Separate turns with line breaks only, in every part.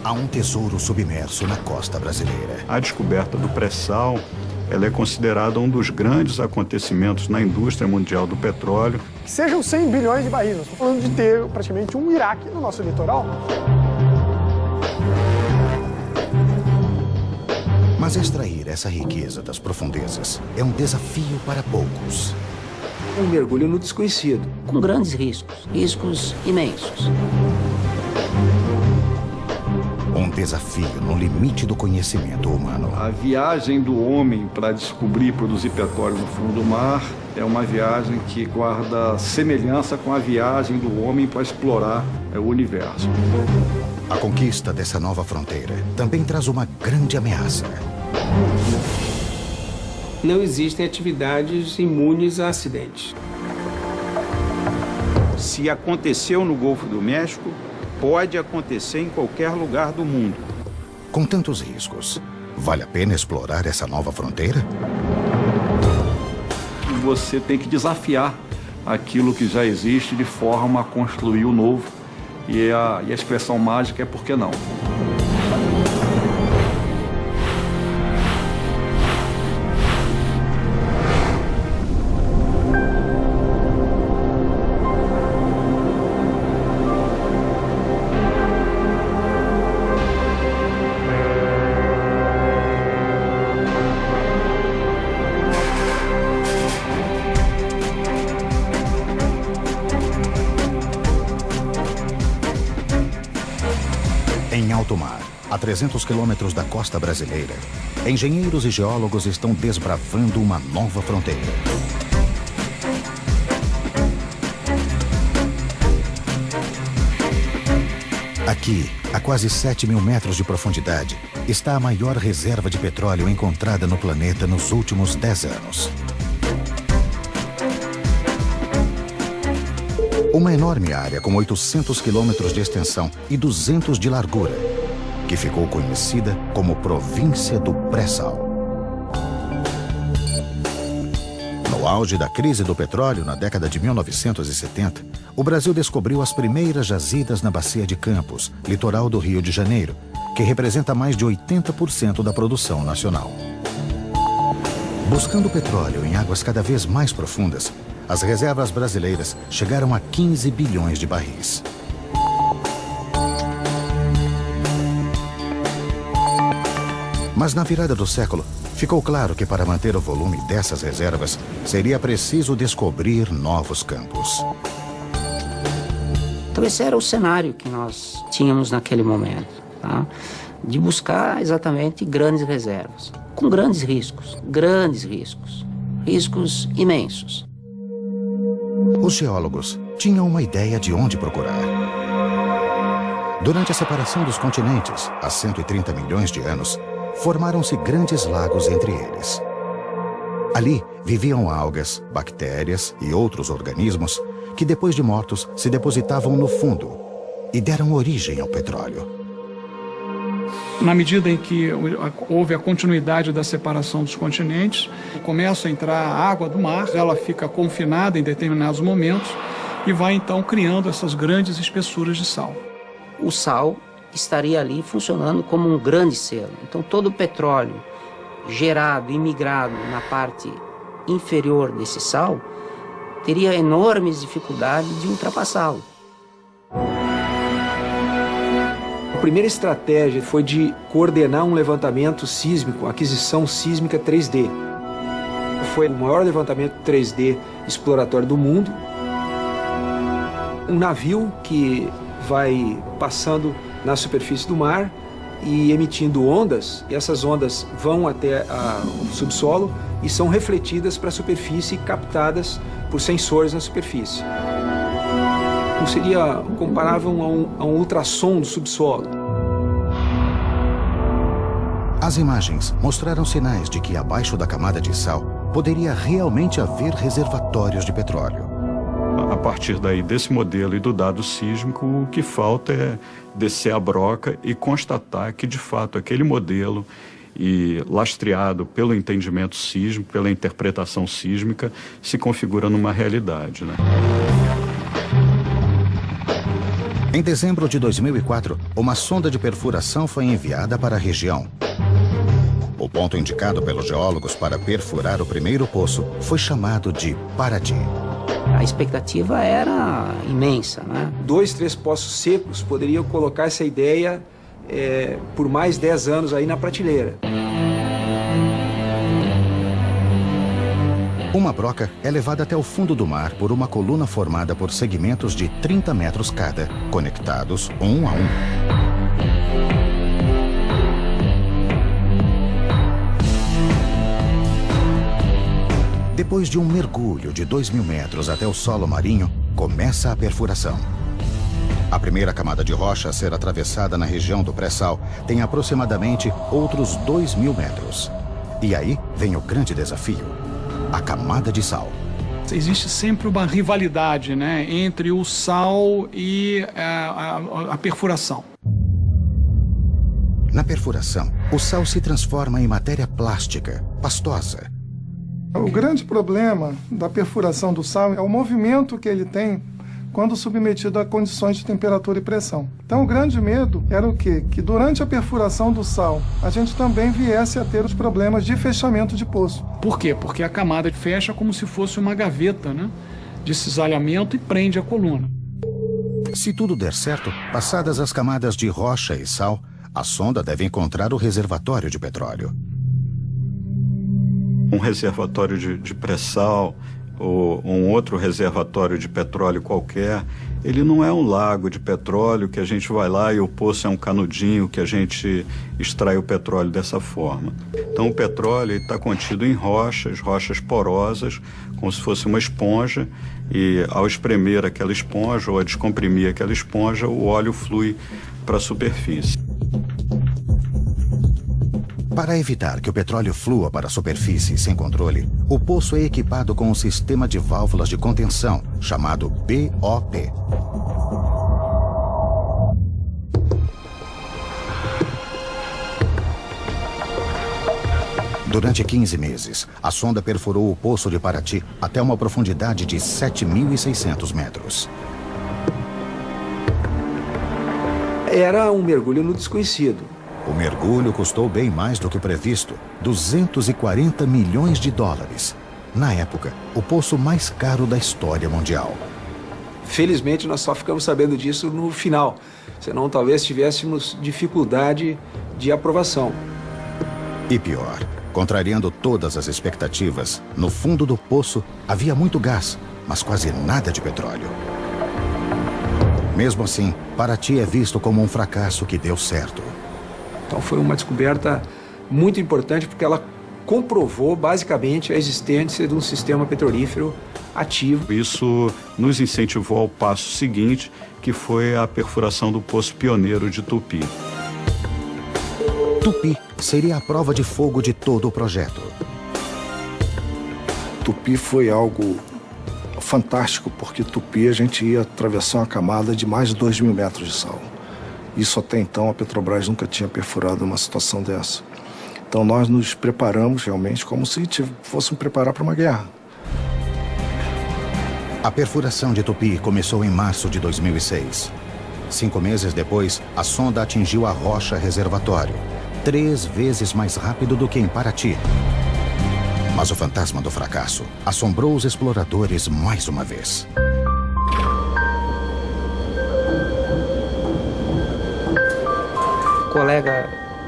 há um tesouro submerso na costa brasileira.
A descoberta do pré-sal, ela é considerada um dos grandes acontecimentos na indústria mundial do petróleo.
Que sejam 100 bilhões de barris, nós estamos falando de ter praticamente um Iraque no nosso litoral.
Mas extrair essa riqueza das profundezas é um desafio para poucos.
Um mergulho no desconhecido.
Com grandes riscos imensos.
Um desafio no limite do conhecimento humano.
A viagem do homem para descobrir e produzir petróleo no fundo do mar é uma viagem que guarda semelhança com a viagem do homem para explorar o universo.
A conquista dessa nova fronteira também traz uma grande ameaça.
Não existem atividades imunes a acidentes.
Se aconteceu no Golfo do México, pode acontecer em qualquer lugar do mundo.
Com tantos riscos, vale a pena explorar essa nova fronteira?
Você tem que desafiar aquilo que já existe de forma a construir o novo. E a expressão mágica é por que não?
Em alto mar, a 300 quilômetros da costa brasileira, engenheiros e geólogos estão desbravando uma nova fronteira. Aqui, a quase 7 mil metros de profundidade, está a maior reserva de petróleo encontrada no planeta nos últimos 10 anos. Uma enorme área com 800 quilômetros de extensão e 200 de largura, que ficou conhecida como Província do Pré-Sal. No auge da crise do petróleo na década de 1970, o Brasil descobriu as primeiras jazidas na Bacia de Campos, litoral do Rio de Janeiro, que representa mais de 80% da produção nacional. Buscando petróleo em águas cada vez mais profundas, as reservas brasileiras chegaram a 15 bilhões de barris. Mas na virada do século, ficou claro que para manter o volume dessas reservas, seria preciso descobrir novos campos.
Então esse era o cenário que nós tínhamos naquele momento, tá? De buscar exatamente grandes reservas, com grandes riscos imensos.
Os geólogos tinham uma ideia de onde procurar. Durante a separação dos continentes, há 130 milhões de anos, formaram-se grandes lagos entre eles. Ali viviam algas, bactérias e outros organismos que, depois de mortos, se depositavam no fundo e deram origem ao petróleo.
Na medida em que houve a continuidade da separação dos continentes, começa a entrar a água do mar, ela fica confinada em determinados momentos e vai então criando essas grandes espessuras de sal.
O sal estaria ali funcionando como um grande selo. Então todo o petróleo gerado e migrado na parte inferior desse sal teria enormes dificuldades de ultrapassá-lo.
A primeira estratégia foi de coordenar um levantamento sísmico, aquisição sísmica 3D. Foi o maior levantamento 3D exploratório do mundo. Um navio que vai passando na superfície do mar e emitindo ondas, e essas ondas vão até o subsolo e são refletidas para a superfície e captadas por sensores na superfície. Seria comparável a um ultrassom do subsolo.
As imagens mostraram sinais de que abaixo da camada de sal poderia realmente haver reservatórios de petróleo.
A partir daí, desse modelo e do dado sísmico, o que falta é descer a broca e constatar que, de fato, aquele modelo, e lastreado pelo entendimento sísmico, pela interpretação sísmica, se configura numa realidade, né?
Em dezembro de 2004, uma sonda de perfuração foi enviada para a região. O ponto indicado pelos geólogos para perfurar o primeiro poço foi chamado de Paraty.
A expectativa era imensa, né?
2, 3 poços secos poderiam colocar essa ideia por mais 10 anos aí na prateleira.
Uma broca é levada até o fundo do mar por uma coluna formada por segmentos de 30 metros cada, conectados um a um. Depois de um mergulho de 2.000 metros até o solo marinho, começa a perfuração. A primeira camada de rocha a ser atravessada na região do pré-sal tem aproximadamente outros 2.000 metros. E aí vem o grande desafio: a camada de sal.
Existe sempre uma rivalidade, né, entre o sal e a perfuração.
Na perfuração, o sal se transforma em matéria plástica, pastosa.
O grande problema da perfuração do sal é o movimento que ele tem quando submetido a condições de temperatura e pressão. Então, o grande medo era o quê? Que durante a perfuração do sal, a gente também viesse a ter os problemas de fechamento de poço.
Por quê? Porque a camada fecha como se fosse uma gaveta, né, de cisalhamento e prende a coluna.
Se tudo der certo, passadas as camadas de rocha e sal, a sonda deve encontrar o reservatório de petróleo.
Um reservatório de pré-sal ou um outro reservatório de petróleo qualquer, ele não é um lago de petróleo que a gente vai lá e o poço é um canudinho que a gente extrai o petróleo dessa forma. Então o petróleo está contido em rochas porosas, como se fosse uma esponja, e ao espremer aquela esponja ou a descomprimir aquela esponja, o óleo flui para a superfície.
Para evitar que o petróleo flua para a superfície sem controle, o poço é equipado com um sistema de válvulas de contenção, chamado BOP. Durante 15 meses, a sonda perfurou o poço de Paraty até uma profundidade de 7.600 metros.
Era um mergulho no desconhecido.
O mergulho custou bem mais do que o previsto, 240 milhões de dólares. Na época, o poço mais caro da história mundial.
Felizmente, nós só ficamos sabendo disso no final, senão talvez tivéssemos dificuldade de aprovação.
E pior, contrariando todas as expectativas, no fundo do poço havia muito gás, mas quase nada de petróleo. Mesmo assim, Paraty é visto como um fracasso que deu certo.
Então foi uma descoberta muito importante porque ela comprovou basicamente a existência de um sistema petrolífero ativo.
Isso nos incentivou ao passo seguinte, que foi a perfuração do poço pioneiro de Tupi.
Tupi seria a prova de fogo de todo o projeto.
Tupi foi algo fantástico, porque Tupi a gente ia atravessar uma camada de mais de 2.000 metros de sal. Isso até então a Petrobras nunca tinha perfurado uma situação dessa. Então nós nos preparamos realmente como se fôssemos preparar para uma guerra.
A perfuração de Tupi começou em março de 2006. 5 meses depois, a sonda atingiu a rocha reservatório, 3 vezes mais rápido do que em Paraty. Mas o fantasma do fracasso assombrou os exploradores mais uma vez.
O colega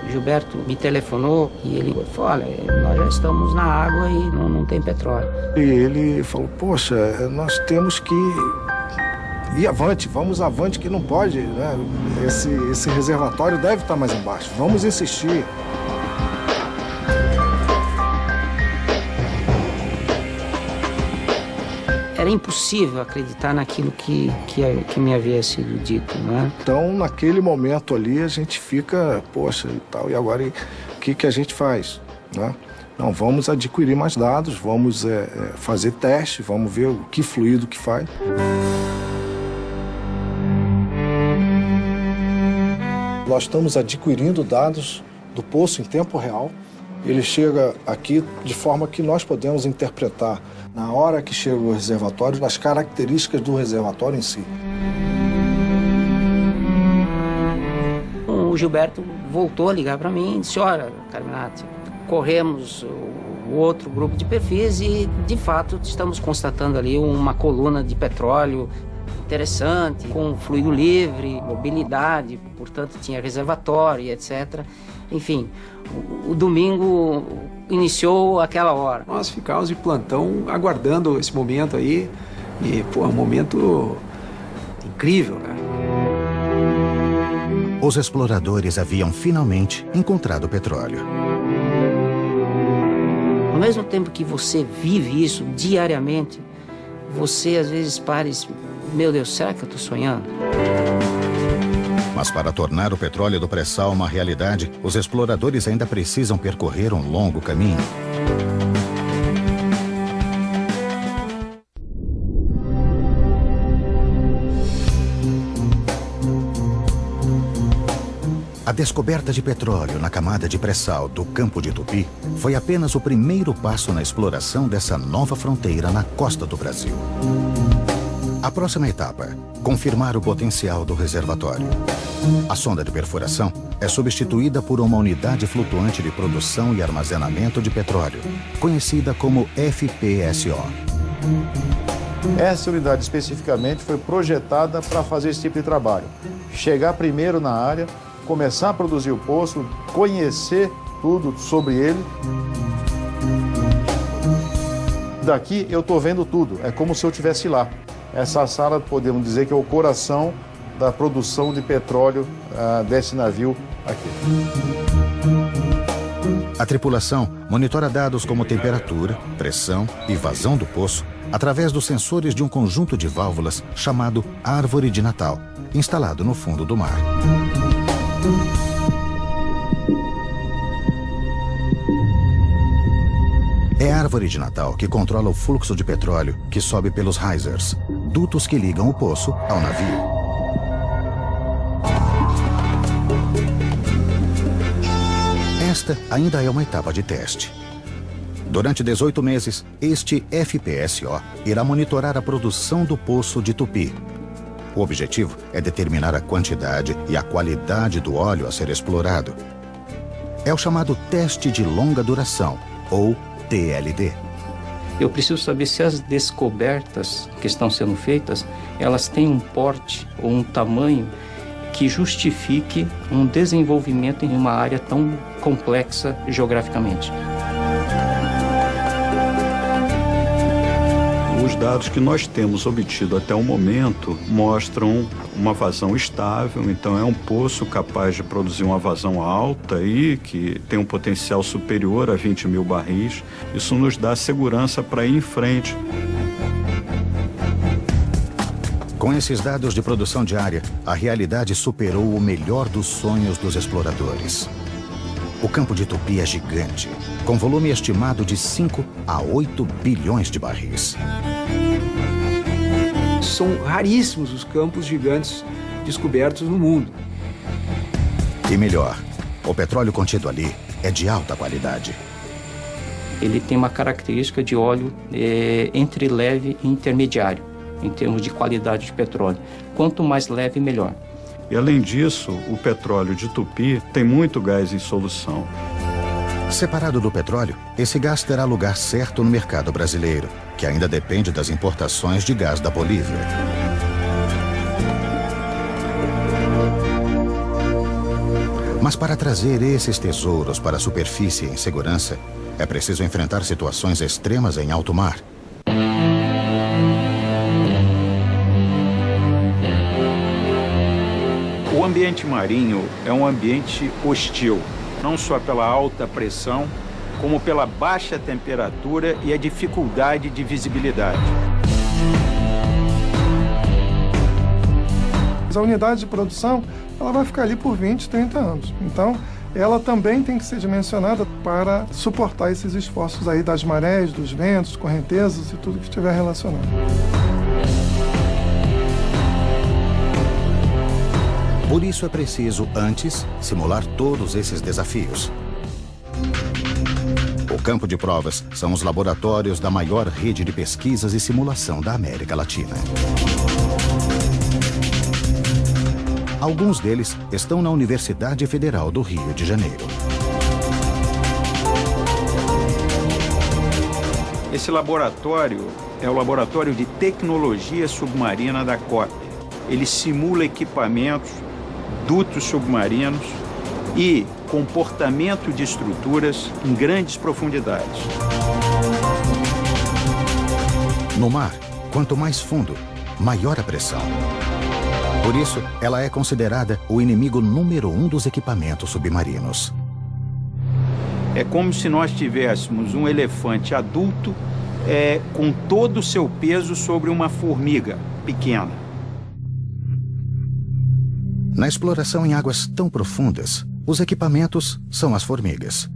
Gilberto me telefonou e ele falou: olha, nós já estamos na água e não tem petróleo.
E ele falou: poxa, nós temos que ir avante, vamos avante, que não pode, né? Esse reservatório deve estar mais embaixo, vamos insistir.
Era impossível acreditar naquilo que me havia sido dito, né?
Então, naquele momento ali, a gente fica, poxa, e tal, e agora o que a gente faz, né? Não, vamos adquirir mais dados, vamos fazer teste, vamos ver o que fluido que faz. Nós estamos adquirindo dados do poço em tempo real. Ele chega aqui de forma que nós podemos interpretar na hora que chega o reservatório, nas características do reservatório em si.
o Gilberto voltou a ligar para mim e disse: olha, Carminati, corremos o outro grupo de perfis e, de fato, estamos constatando ali uma coluna de petróleo interessante, com fluido livre, mobilidade, portanto tinha reservatório, etc. Enfim, o domingo iniciou aquela hora.
Nós ficávamos de plantão aguardando esse momento aí e, pô, um momento incrível, né?
Os exploradores haviam finalmente encontrado o petróleo.
Ao mesmo tempo que você vive isso diariamente, você às vezes para e diz: meu Deus, será que eu estou sonhando?
Mas para tornar o petróleo do pré-sal uma realidade, os exploradores ainda precisam percorrer um longo caminho. A descoberta de petróleo na camada de pré-sal do Campo de Tupi foi apenas o primeiro passo na exploração dessa nova fronteira na costa do Brasil. A próxima etapa: confirmar o potencial do reservatório. A sonda de perfuração é substituída por uma unidade flutuante de produção e armazenamento de petróleo, conhecida como FPSO.
Essa unidade especificamente foi projetada para fazer esse tipo de trabalho. Chegar primeiro na área, começar a produzir o poço, conhecer tudo sobre ele. Daqui eu estou vendo tudo, é como se eu estivesse lá. Essa sala, podemos dizer que é o coração da produção de petróleo desse navio aqui.
A tripulação monitora dados como temperatura, pressão e vazão do poço através dos sensores de um conjunto de válvulas chamado Árvore de Natal, instalado no fundo do mar. É a Árvore de Natal que controla o fluxo de petróleo que sobe pelos risers, dutos que ligam o poço ao navio. Esta ainda é uma etapa de teste. Durante 18 meses, este FPSO irá monitorar a produção do poço de Tupi. O objetivo é determinar a quantidade e a qualidade do óleo a ser explorado. É o chamado teste de longa duração, ou TLD.
Eu preciso saber se as descobertas que estão sendo feitas, elas têm um porte ou um tamanho que justifique um desenvolvimento em uma área tão complexa geograficamente.
Os dados que nós temos obtido até o momento mostram uma vazão estável, então é um poço capaz de produzir uma vazão alta e que tem um potencial superior a 20 mil barris. Isso nos dá segurança para ir em frente.
Com esses dados de produção diária, a realidade superou o melhor dos sonhos dos exploradores. O Campo de Tupi é gigante, com volume estimado de 5 a 8 bilhões de barris.
São raríssimos os campos gigantes descobertos no mundo.
E melhor, o petróleo contido ali é de alta qualidade.
Ele tem uma característica de óleo entre leve e intermediário, em termos de qualidade de petróleo. Quanto mais leve, melhor.
E além disso, o petróleo de Tupi tem muito gás em solução.
Separado do petróleo, esse gás terá lugar certo no mercado brasileiro, que ainda depende das importações de gás da Bolívia. Mas para trazer esses tesouros para a superfície em segurança, é preciso enfrentar situações extremas em alto mar.
O ambiente marinho é um ambiente hostil, não só pela alta pressão, como pela baixa temperatura e a dificuldade de visibilidade.
A unidade de produção ela vai ficar ali por 20, 30 anos. Então, ela também tem que ser dimensionada para suportar esses esforços aí das marés, dos ventos, correntezas e tudo que estiver relacionado.
Por isso é preciso, antes, simular todos esses desafios. O campo de provas são os laboratórios da maior rede de pesquisas e simulação da América Latina. Alguns deles estão na Universidade Federal do Rio de Janeiro.
Esse laboratório é o Laboratório de Tecnologia Submarina da COP. Ele simula equipamentos, dutos submarinos e comportamento de estruturas em grandes profundidades.
No mar, quanto mais fundo, maior a pressão. Por isso, ela é considerada o inimigo número 1 dos equipamentos submarinos.
É como se nós tivéssemos um elefante adulto com todo o seu peso sobre uma formiga pequena.
Na exploração em águas tão profundas, os equipamentos são as formigas.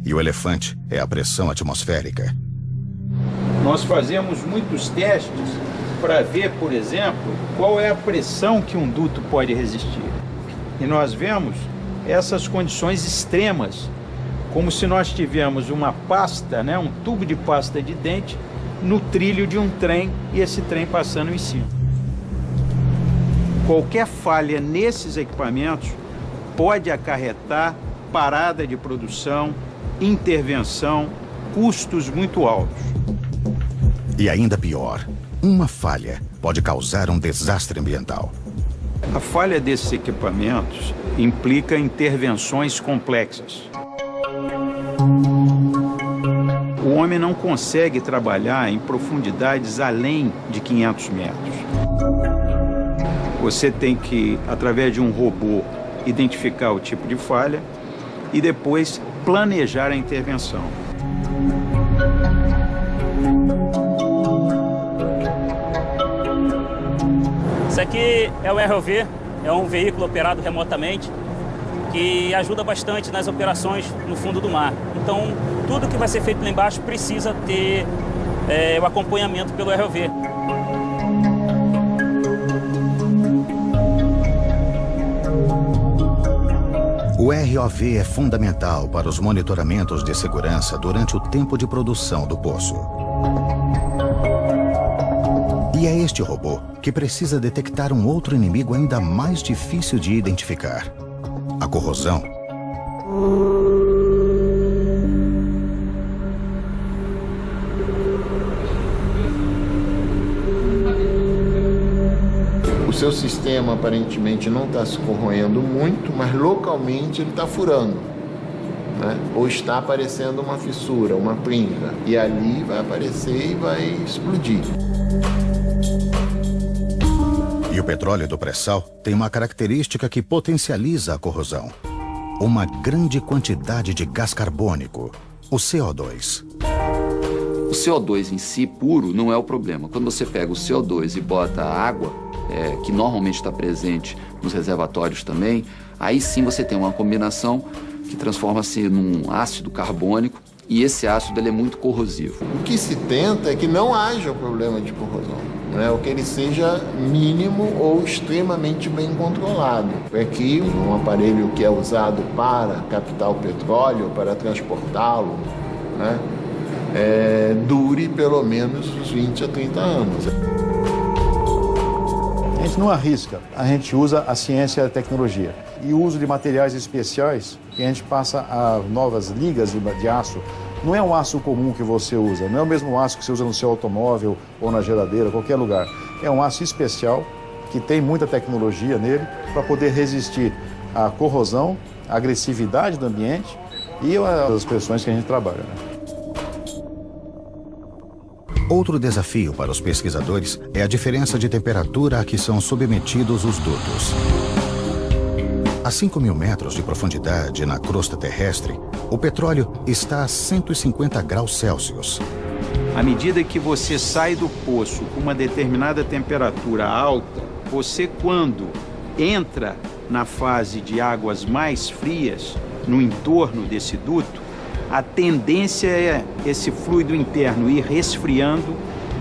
E o elefante é a pressão atmosférica.
Nós fazemos muitos testes para ver, por exemplo, qual é a pressão que um duto pode resistir. E nós vemos essas condições extremas, como se nós tivéssemos uma pasta, um tubo de pasta de dente, no trilho de um trem e esse trem passando em cima. Qualquer falha nesses equipamentos pode acarretar parada de produção, intervenção, custos muito altos.
E ainda pior, uma falha pode causar um desastre ambiental.
A falha desses equipamentos implica intervenções complexas. O homem não consegue trabalhar em profundidades além de 500 metros. Você tem que, através de um robô, identificar o tipo de falha e depois planejar a intervenção.
Isso aqui é o ROV, é um veículo operado remotamente que ajuda bastante nas operações no fundo do mar. Então, tudo que vai ser feito lá embaixo precisa ter o acompanhamento pelo ROV.
O ROV é fundamental para os monitoramentos de segurança durante o tempo de produção do poço. E é este robô que precisa detectar um outro inimigo ainda mais difícil de identificar: a corrosão.
O seu sistema aparentemente não está se corroendo muito, mas localmente ele está furando, né? Ou está aparecendo uma fissura, uma pringa, e ali vai aparecer e vai explodir.
E o petróleo do pré-sal tem uma característica que potencializa a corrosão: uma grande quantidade de gás carbônico, o CO2.
O CO2 em si, puro, não é o problema. Quando você pega o CO2 e bota a água, que normalmente está presente nos reservatórios também, aí sim você tem uma combinação que transforma-se num ácido carbônico, e esse ácido ele é muito corrosivo.
O que se tenta é que não haja o problema de corrosão, né? Ou que ele seja mínimo ou extremamente bem controlado. É que um aparelho que é usado para captar o petróleo, para transportá-lo, né, dure pelo menos uns 20 a 30 anos.
A gente não arrisca, a gente usa a ciência e a tecnologia. E o uso de materiais especiais, que a gente passa a novas ligas de aço. Não é um aço comum que você usa, não é o mesmo aço que você usa no seu automóvel ou na geladeira, qualquer lugar. É um aço especial, que tem muita tecnologia nele, para poder resistir à corrosão, à agressividade do ambiente e às pressões que a gente trabalha, né?
Outro desafio para os pesquisadores é a diferença de temperatura a que são submetidos os dutos. A 5.000 metros de profundidade na crosta terrestre, o petróleo está a 150 graus Celsius.
À medida que você sai do poço com uma determinada temperatura alta, você, quando entra na fase de águas mais frias, no entorno desse duto, a tendência é esse fluido interno ir resfriando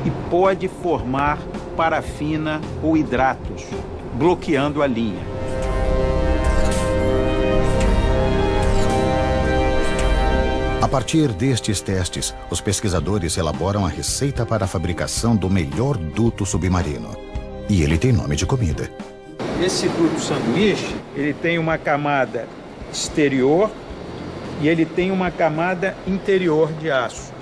e pode formar parafina ou hidratos, bloqueando a linha.
A partir destes testes, os pesquisadores elaboram a receita para a fabricação do melhor duto submarino. E ele tem nome de comida.
Esse duto sanduíche, ele tem uma camada exterior e ele tem uma camada interior de aço.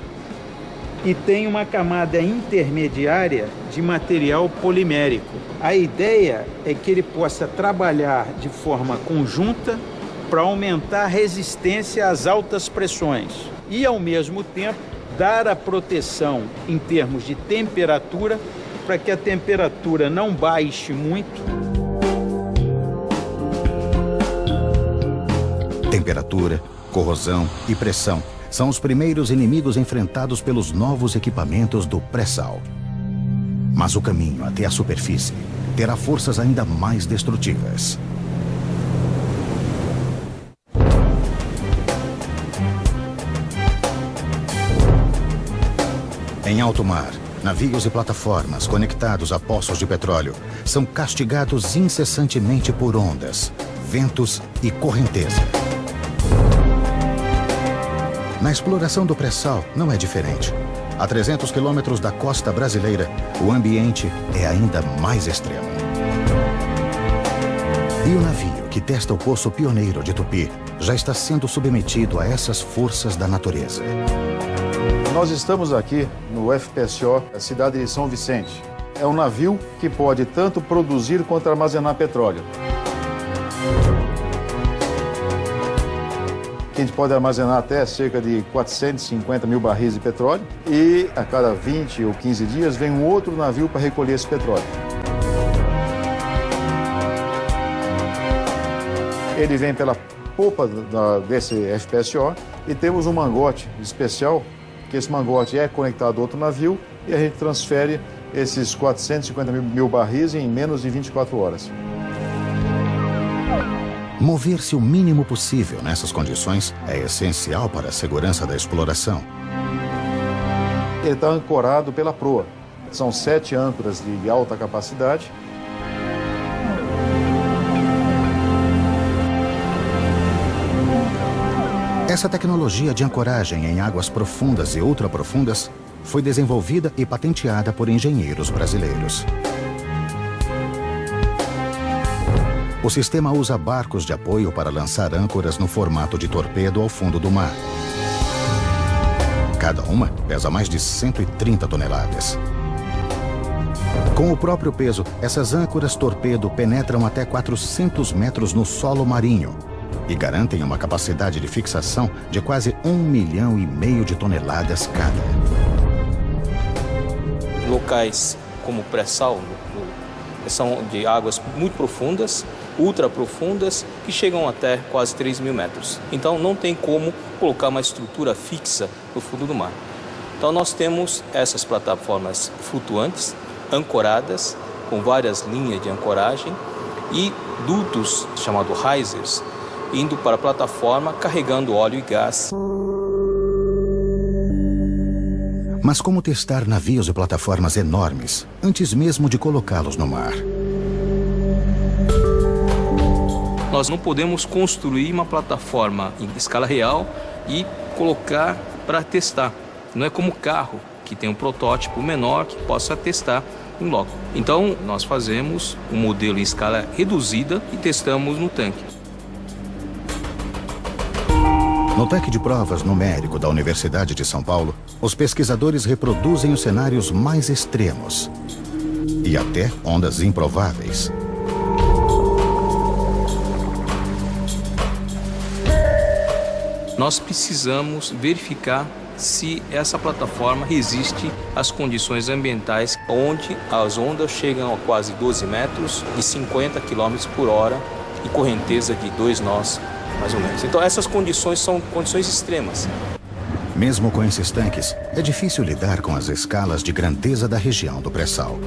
E tem uma camada intermediária de material polimérico. A ideia é que ele possa trabalhar de forma conjunta para aumentar a resistência às altas pressões e, ao mesmo tempo, dar a proteção em termos de temperatura para que a temperatura não baixe muito.
Temperatura, corrosão e pressão são os primeiros inimigos enfrentados pelos novos equipamentos do pré-sal. Mas o caminho até a superfície terá forças ainda mais destrutivas. Em alto mar, navios e plataformas conectados a poços de petróleo são castigados incessantemente por ondas, ventos e correnteza. Na exploração do pré-sal não é diferente. A 300 quilômetros da costa brasileira, o ambiente é ainda mais extremo. E o navio que testa o poço pioneiro de Tupi já está sendo submetido a essas forças da natureza.
Nós estamos aqui no FPSO, a cidade de São Vicente. É um navio que pode tanto produzir quanto armazenar petróleo. A gente pode armazenar até cerca de 450 mil barris de petróleo e a cada 20 ou 15 dias vem um outro navio para recolher esse petróleo. Ele vem pela popa desse FPSO e temos um mangote especial, que esse mangote é conectado a outro navio e a gente transfere esses 450 mil barris em menos de 24 horas.
Mover-se o mínimo possível nessas condições é essencial para a segurança da exploração.
Ele está ancorado pela proa. São 7 âncoras de alta capacidade.
Essa tecnologia de ancoragem em águas profundas e ultraprofundas foi desenvolvida e patenteada por engenheiros brasileiros. O sistema usa barcos de apoio para lançar âncoras no formato de torpedo ao fundo do mar. Cada uma pesa mais de 130 toneladas. Com o próprio peso, essas âncoras torpedo penetram até 400 metros no solo marinho e garantem uma capacidade de fixação de quase 1,5 milhão de toneladas cada.
Locais como pré-sal são de águas muito profundas, ultra profundas, que chegam até quase 3.000 metros. Então não tem como colocar uma estrutura fixa no fundo do mar. Então nós temos essas plataformas flutuantes, ancoradas, com várias linhas de ancoragem e dutos chamados risers, indo para a plataforma carregando óleo e gás.
Mas como testar navios e plataformas enormes antes mesmo de colocá-los no mar?
Nós não podemos construir uma plataforma em escala real e colocar para testar. Não é como carro, que tem um protótipo menor que possa testar em loco. Então, nós fazemos um modelo em escala reduzida e testamos no tanque.
No tanque de provas numérico da Universidade de São Paulo, os pesquisadores reproduzem os cenários mais extremos e até ondas improváveis.
Nós precisamos verificar se essa plataforma resiste às condições ambientais, onde as ondas chegam a quase 12 metros e 50 km por hora e correnteza de 2 nós, mais ou menos. Então essas condições são condições extremas.
Mesmo com esses tanques, é difícil lidar com as escalas de grandeza da região do pré-sal.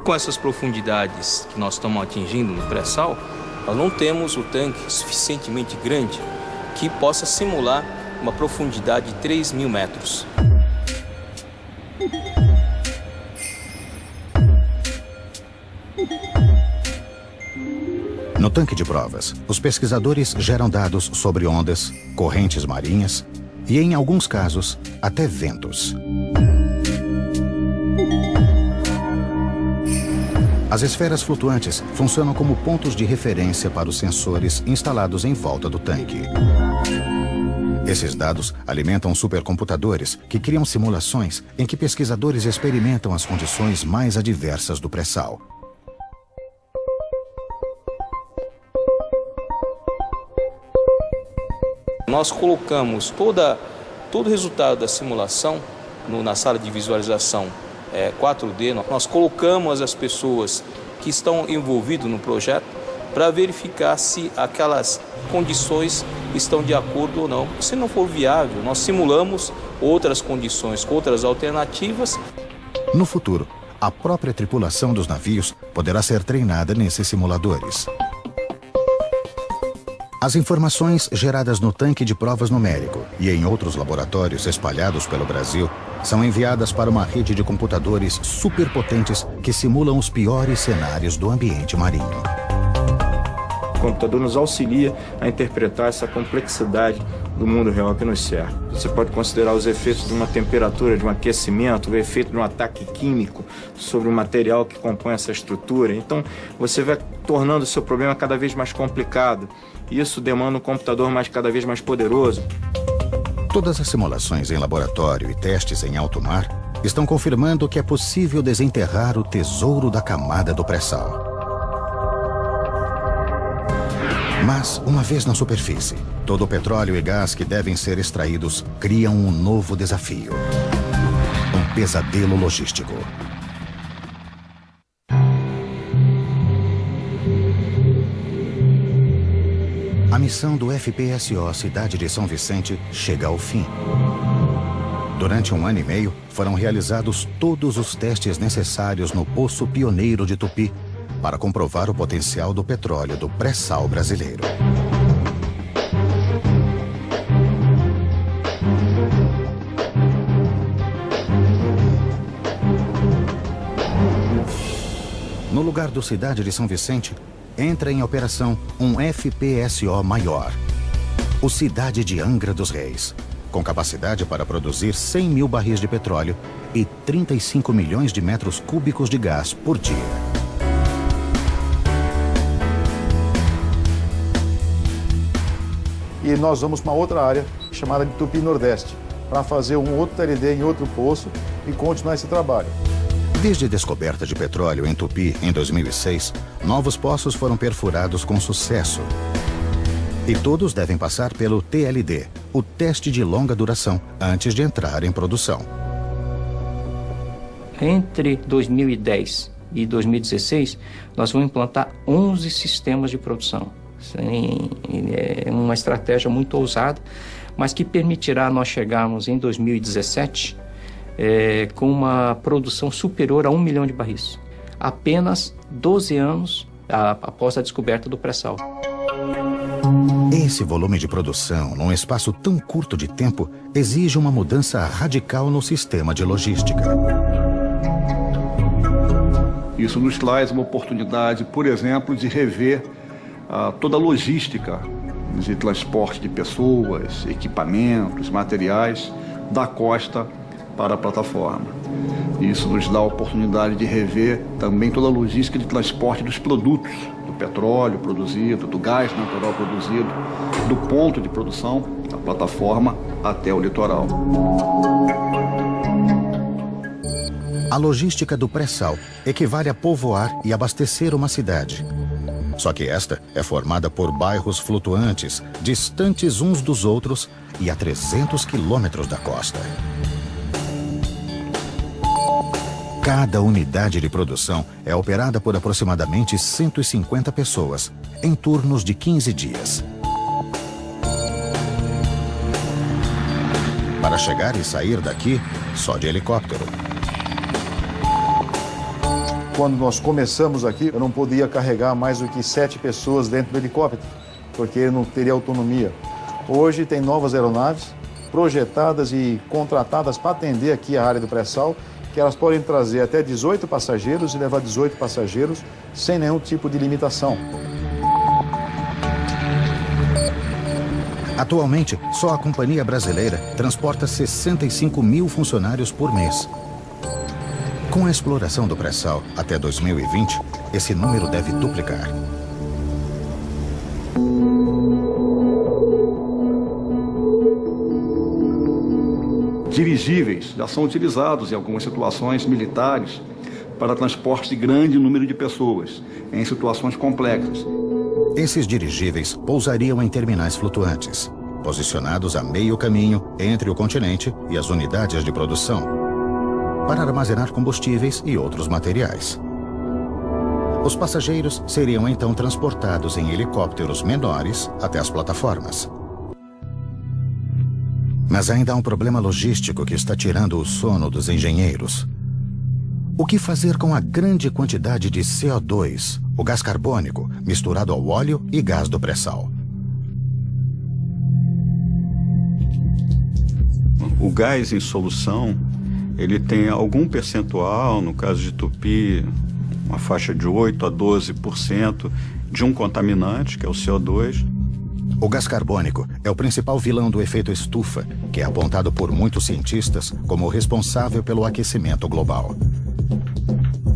Com essas profundidades que nós estamos atingindo no pré-sal, nós não temos o tanque suficientemente grande que possa simular uma profundidade de 3.000 metros.
No tanque de provas, os pesquisadores geram dados sobre ondas, correntes marinhas e, em alguns casos, até ventos. As esferas flutuantes funcionam como pontos de referência para os sensores instalados em volta do tanque. Esses dados alimentam supercomputadores que criam simulações em que pesquisadores experimentam as condições mais adversas do pré-sal.
Nós colocamos todo o resultado da simulação na sala de visualização 4D. Nós colocamos as pessoas que estão envolvidas no projeto para verificar se aquelas condições estão de acordo ou não. Se não for viável, nós simulamos outras condições, com outras alternativas.
No futuro, a própria tripulação dos navios poderá ser treinada nesses simuladores. As informações geradas no tanque de provas numérico e em outros laboratórios espalhados pelo Brasil são enviadas para uma rede de computadores superpotentes que simulam os piores cenários do ambiente marinho.
O computador nos auxilia a interpretar essa complexidade do mundo real que nos cerca. Você pode considerar os efeitos de uma temperatura, de um aquecimento, o efeito de um ataque químico sobre o material que compõe essa estrutura. Então, você vai tornando o seu problema cada vez mais complicado. Isso demanda um computador cada vez mais poderoso.
Todas as simulações em laboratório e testes em alto mar estão confirmando que é possível desenterrar o tesouro da camada do pré-sal. Mas, uma vez na superfície, todo o petróleo e gás que devem ser extraídos criam um novo desafio. Um pesadelo logístico. A missão do FPSO Cidade de São Vicente chega ao fim. Durante 1 ano e meio, foram realizados todos os testes necessários no Poço Pioneiro de Tupi para comprovar o potencial do petróleo do pré-sal brasileiro. No lugar do Cidade de São Vicente, entra em operação um FPSO maior, o Cidade de Angra dos Reis, com capacidade para produzir 100 mil barris de petróleo e 35 milhões de metros cúbicos de gás por dia.
E nós vamos para uma outra área chamada de Tupi Nordeste, para fazer um outro TLD em outro poço e continuar esse trabalho.
Desde a descoberta de petróleo em Tupi, em 2006, novos poços foram perfurados com sucesso. E todos devem passar pelo TLD, o teste de longa duração, antes de entrar em produção.
Entre 2010 e 2016, nós vamos implantar 11 sistemas de produção. É uma estratégia muito ousada, mas que permitirá nós chegarmos em 2017 com uma produção superior a 1 milhão de barris. Apenas 12 anos após a descoberta do pré-sal.
Esse volume de produção, num espaço tão curto de tempo, exige uma mudança radical no sistema de logística.
Isso nos traz uma oportunidade, por exemplo, de rever toda a logística de transporte de pessoas, equipamentos, materiais da costa para a plataforma. Isso nos dá a oportunidade de rever também toda a logística de transporte dos produtos, do petróleo produzido, do gás natural produzido, do ponto de produção, da plataforma até o litoral.
A logística do pré-sal equivale a povoar e abastecer uma cidade. Só que esta é formada por bairros flutuantes, distantes uns dos outros e a 300 quilômetros da costa. Cada unidade de produção é operada por aproximadamente 150 pessoas, em turnos de 15 dias. Para chegar e sair daqui, só de helicóptero.
Quando nós começamos aqui, eu não podia carregar mais do que 7 pessoas dentro do helicóptero, porque ele não teria autonomia. Hoje tem novas aeronaves projetadas e contratadas para atender aqui a área do pré-sal, que elas podem trazer até 18 passageiros e levar 18 passageiros sem nenhum tipo de limitação.
Atualmente, só a companhia brasileira transporta 65 mil funcionários por mês. Com a exploração do pré-sal até 2020, esse número deve duplicar.
Dirigíveis já são utilizados em algumas situações militares para transporte de grande número de pessoas, em situações complexas.
Esses dirigíveis pousariam em terminais flutuantes, posicionados a meio caminho entre o continente e as unidades de produção, para armazenar combustíveis e outros materiais. Os passageiros seriam então transportados em helicópteros menores até as plataformas. Mas ainda há um problema logístico que está tirando o sono dos engenheiros. O que fazer com a grande quantidade de CO2, o gás carbônico, misturado ao óleo e gás do pré-sal?
O gás em solução, ele tem algum percentual, no caso de Tupi, uma faixa de 8 a 12% de um contaminante, que é o CO2.
O gás carbônico é o principal vilão do efeito estufa, que é apontado por muitos cientistas como responsável pelo aquecimento global.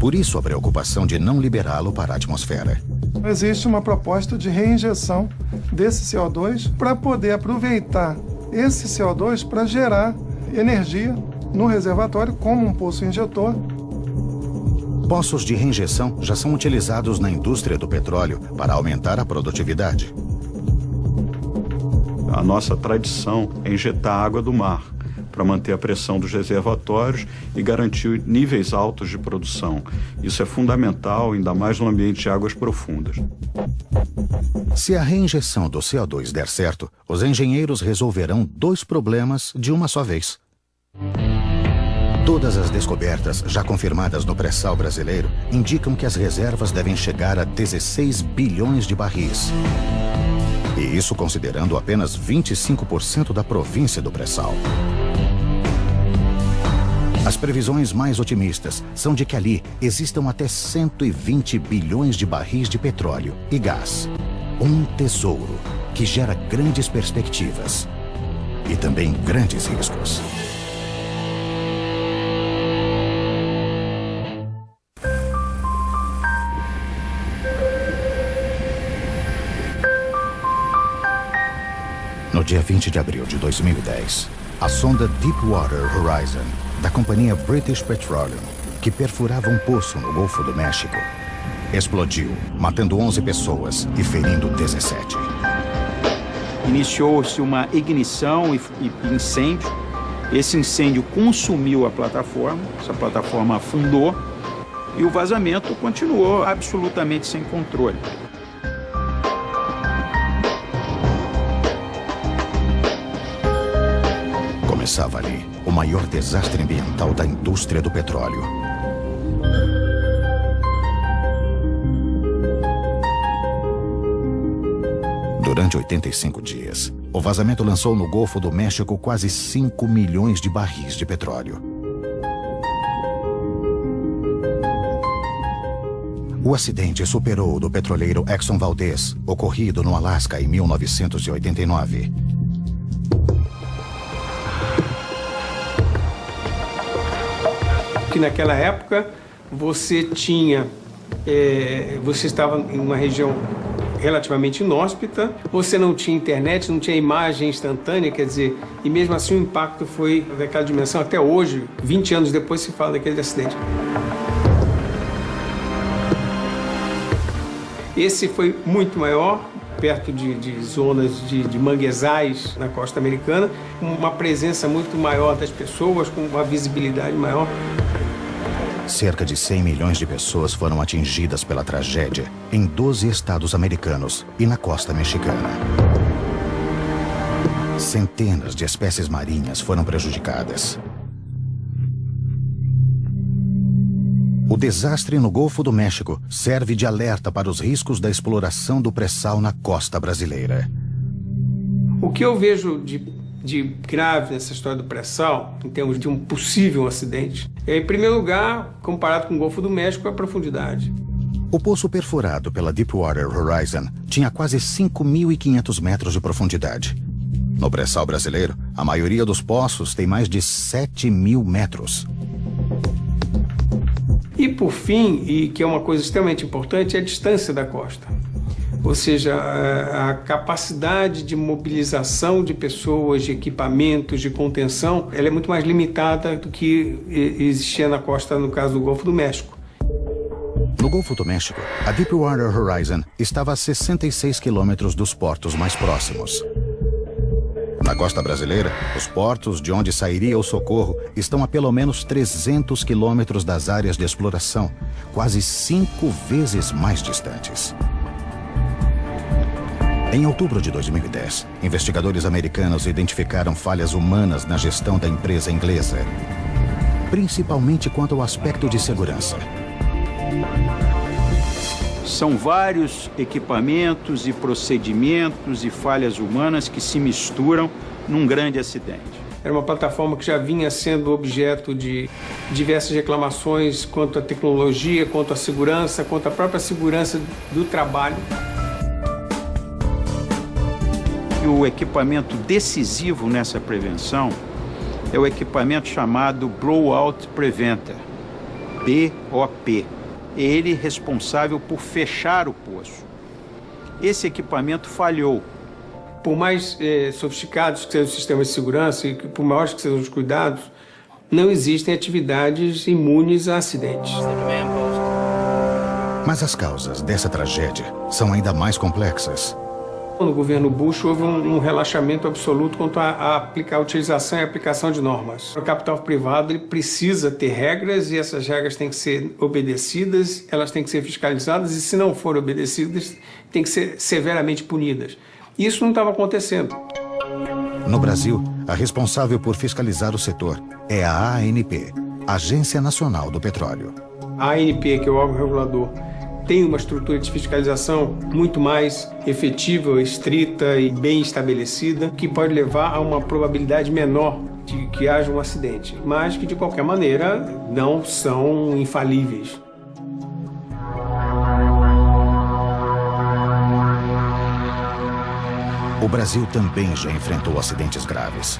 Por isso a preocupação de não liberá-lo para a atmosfera.
Existe uma proposta de reinjeção desse CO2 para poder aproveitar esse CO2 para gerar energia no reservatório como um poço injetor.
Poços de reinjeção já são utilizados na indústria do petróleo para aumentar a produtividade.
A nossa tradição é injetar água do mar para manter a pressão dos reservatórios e garantir níveis altos de produção. Isso é fundamental, ainda mais no ambiente de águas profundas.
Se a reinjeção do CO2 der certo, os engenheiros resolverão 2 problemas de uma só vez. Todas as descobertas já confirmadas no pré-sal brasileiro indicam que as reservas devem chegar a 16 bilhões de barris. E isso considerando apenas 25% da província do pré-sal. As previsões mais otimistas são de que ali existam até 120 bilhões de barris de petróleo e gás. Um tesouro que gera grandes perspectivas e também grandes riscos. No dia 20 de abril de 2010, a sonda Deepwater Horizon, da companhia British Petroleum, que perfurava um poço no Golfo do México, explodiu, matando 11 pessoas e ferindo 17.
Iniciou-se uma ignição e incêndio. Esse incêndio consumiu a plataforma, essa plataforma afundou e o vazamento continuou absolutamente sem controle.
Começava ali o maior desastre ambiental da indústria do petróleo. Durante 85 dias, o vazamento lançou no Golfo do México quase 5 milhões de barris de petróleo. O acidente superou o do petroleiro Exxon Valdez, ocorrido no Alasca em 1989.
Que naquela época você estava em uma região relativamente inóspita, você não tinha internet, não tinha imagem instantânea, quer dizer, e mesmo assim o impacto foi daquela dimensão. Até hoje, 20 anos depois, se fala daquele acidente. Esse foi muito maior, perto de zonas de manguezais na costa americana, com uma presença muito maior das pessoas, com uma visibilidade maior.
Cerca de 100 milhões de pessoas foram atingidas pela tragédia em 12 estados americanos e na costa mexicana. Centenas de espécies marinhas foram prejudicadas. O desastre no Golfo do México serve de alerta para os riscos da exploração do pré-sal na costa brasileira.
O que eu vejo de grave nessa história do pré-sal, em termos de um possível acidente, é, em primeiro lugar, comparado com o Golfo do México, a profundidade.
O poço perfurado pela Deepwater Horizon tinha quase 5.500 metros de profundidade. No pré-sal brasileiro, a maioria dos poços tem mais de 7.000 metros.
E por fim, e que é uma coisa extremamente importante, é a distância da costa. Ou seja, a capacidade de mobilização de pessoas, de equipamentos, de contenção, ela é muito mais limitada do que existia na costa, no caso do Golfo do México.
No Golfo do México, a Deepwater Horizon estava a 66 quilômetros dos portos mais próximos. Na costa brasileira, os portos de onde sairia o socorro estão a pelo menos 300 quilômetros das áreas de exploração, quase 5 vezes mais distantes. Em outubro de 2010, investigadores americanos identificaram falhas humanas na gestão da empresa inglesa, principalmente quanto ao aspecto de segurança.
São vários equipamentos e procedimentos e falhas humanas que se misturam num grande acidente.
Era uma plataforma que já vinha sendo objeto de diversas reclamações quanto à tecnologia, quanto à segurança, quanto à própria segurança do trabalho.
O equipamento decisivo nessa prevenção é o equipamento chamado Blowout Preventer, BOP. Ele é responsável por fechar o poço. Esse equipamento falhou.
Por mais sofisticados que sejam os sistemas de segurança e por maiores que sejam os cuidados, não existem atividades imunes a acidentes.
Mas as causas dessa tragédia são ainda mais complexas.
No governo Bush houve um relaxamento absoluto quanto a utilização e aplicação de normas. O capital privado ele precisa ter regras e essas regras têm que ser obedecidas, elas têm que ser fiscalizadas e, se não forem obedecidas, têm que ser severamente punidas. Isso não estava acontecendo.
No Brasil, a responsável por fiscalizar o setor é a ANP, Agência Nacional do Petróleo.
A ANP, que é o órgão regulador, tem uma estrutura de fiscalização muito mais efetiva, estrita e bem estabelecida, que pode levar a uma probabilidade menor de que haja um acidente, mas que, de qualquer maneira, não são infalíveis.
O Brasil também já enfrentou acidentes graves.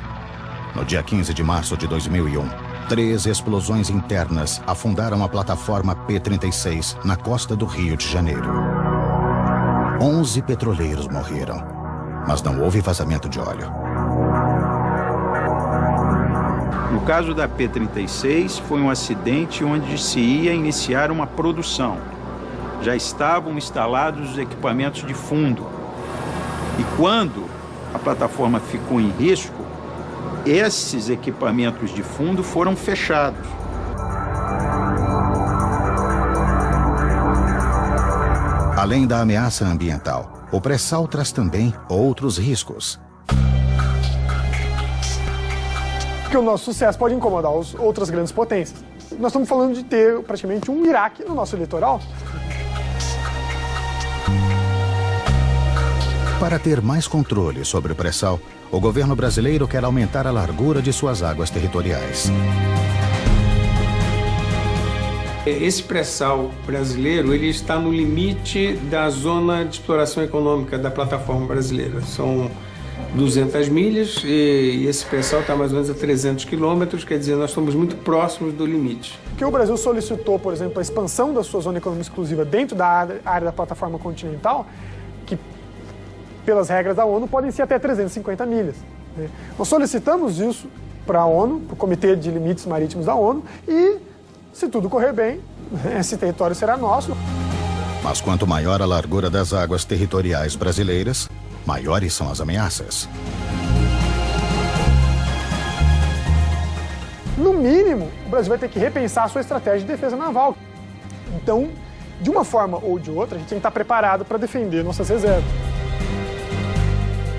No dia 15 de março de 2001, 3 explosões internas afundaram a plataforma P-36 na costa do Rio de Janeiro. 11 petroleiros morreram, mas não houve vazamento de óleo.
No caso da P-36, foi um acidente onde se ia iniciar uma produção. Já estavam instalados os equipamentos de fundo. E quando a plataforma ficou em risco, esses equipamentos de fundo foram fechados.
Além da ameaça ambiental, o pré-sal traz também outros riscos.
Porque o nosso sucesso pode incomodar as outras grandes potências. Nós estamos falando de ter praticamente um Iraque no nosso litoral.
Para ter mais controle sobre o pré-sal, o governo brasileiro quer aumentar a largura de suas águas territoriais.
Esse pré-sal brasileiro ele está no limite da zona de exploração econômica da plataforma brasileira. São 200 milhas e esse pré-sal está mais ou menos a 300 quilômetros, quer dizer, nós estamos muito próximos do limite.
Porque o Brasil solicitou, por exemplo, a expansão da sua zona econômica exclusiva dentro da área da plataforma continental, que pelas regras da ONU, podem ser até 350 milhas. Nós solicitamos isso para a ONU, para o Comitê de Limites Marítimos da ONU, e, se tudo correr bem, esse território será nosso.
Mas quanto maior a largura das águas territoriais brasileiras, maiores são as ameaças.
No mínimo, o Brasil vai ter que repensar a sua estratégia de defesa naval. Então, de uma forma ou de outra, a gente tem que estar preparado para defender nossas reservas.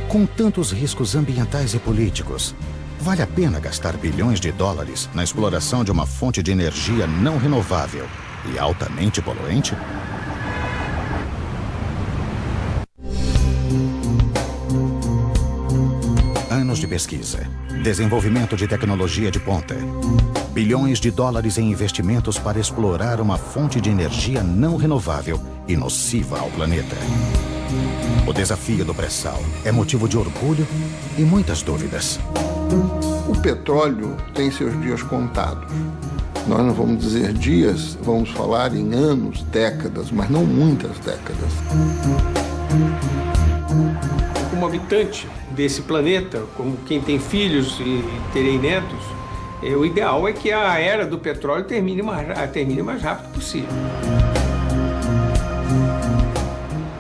Com tantos riscos ambientais e políticos, vale a pena gastar bilhões de dólares na exploração de uma fonte de energia não renovável e altamente poluente? Anos de pesquisa, desenvolvimento de tecnologia de ponta, bilhões de dólares em investimentos para explorar uma fonte de energia não renovável e nociva ao planeta. O desafio do pré-sal é motivo de orgulho e muitas dúvidas.
O petróleo tem seus dias contados. Nós não vamos dizer dias, vamos falar em anos, décadas, mas não muitas décadas.
Como habitante desse planeta, como quem tem filhos e terei netos, o ideal é que a era do petróleo termine o mais rápido possível.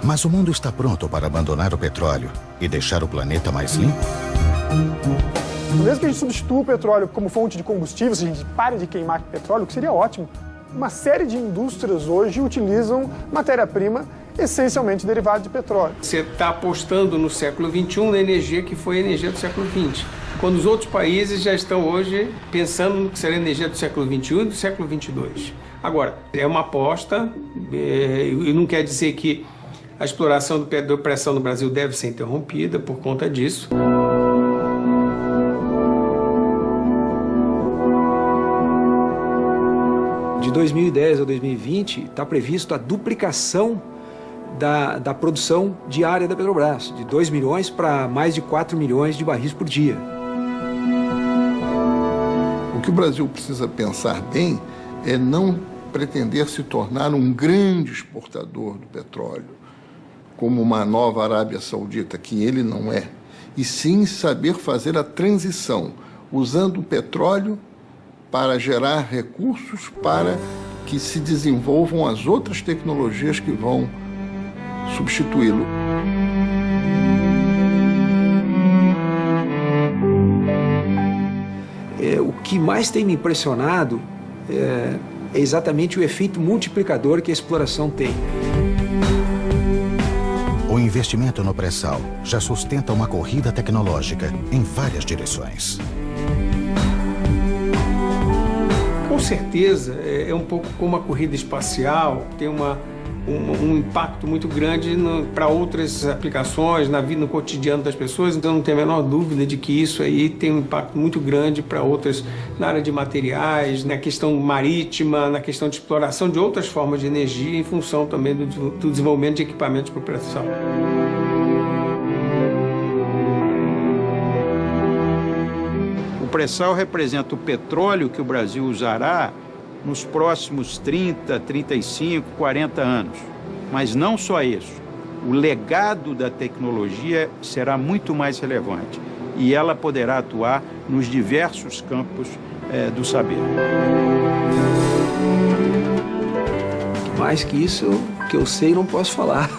Mas o mundo está pronto para abandonar o petróleo e deixar o planeta mais limpo?
Mesmo que a gente substitua o petróleo como fonte de combustível, se a gente pare de queimar petróleo, o que seria ótimo, uma série de indústrias hoje utilizam matéria-prima essencialmente derivada de petróleo.
Você está apostando no século XXI na energia que foi a energia do século XX, quando os outros países já estão hoje pensando no que será a energia do século XXI e do século XXII. Agora, é uma aposta, e não quer dizer que a exploração da pressão no Brasil deve ser interrompida por conta disso.
De 2010 a 2020, está previsto a duplicação da produção diária da Petrobras, de 2 milhões para mais de 4 milhões de barris por dia.
O que o Brasil precisa pensar bem é não pretender se tornar um grande exportador do petróleo, como uma nova Arábia Saudita, que ele não é, e sim saber fazer a transição, usando o petróleo para gerar recursos para que se desenvolvam as outras tecnologias que vão substituí-lo.
O que mais tem me impressionado é exatamente o efeito multiplicador que a exploração tem.
O investimento no pré-sal já sustenta uma corrida tecnológica em várias direções.
Com certeza, é um pouco como a corrida espacial, tem um impacto muito grande para outras aplicações, na vida, no cotidiano das pessoas, então não tem a menor dúvida de que isso aí tem um impacto muito grande para outras, na área de materiais, na questão marítima, na questão de exploração de outras formas de energia, em função também do desenvolvimento de equipamentos para pré-sal.
O pré-sal representa o petróleo que o Brasil usará nos próximos 30, 35, 40 anos. Mas não só isso. O legado da tecnologia será muito mais relevante e ela poderá atuar nos diversos campos do saber.
Mais que isso, que eu sei, não posso falar.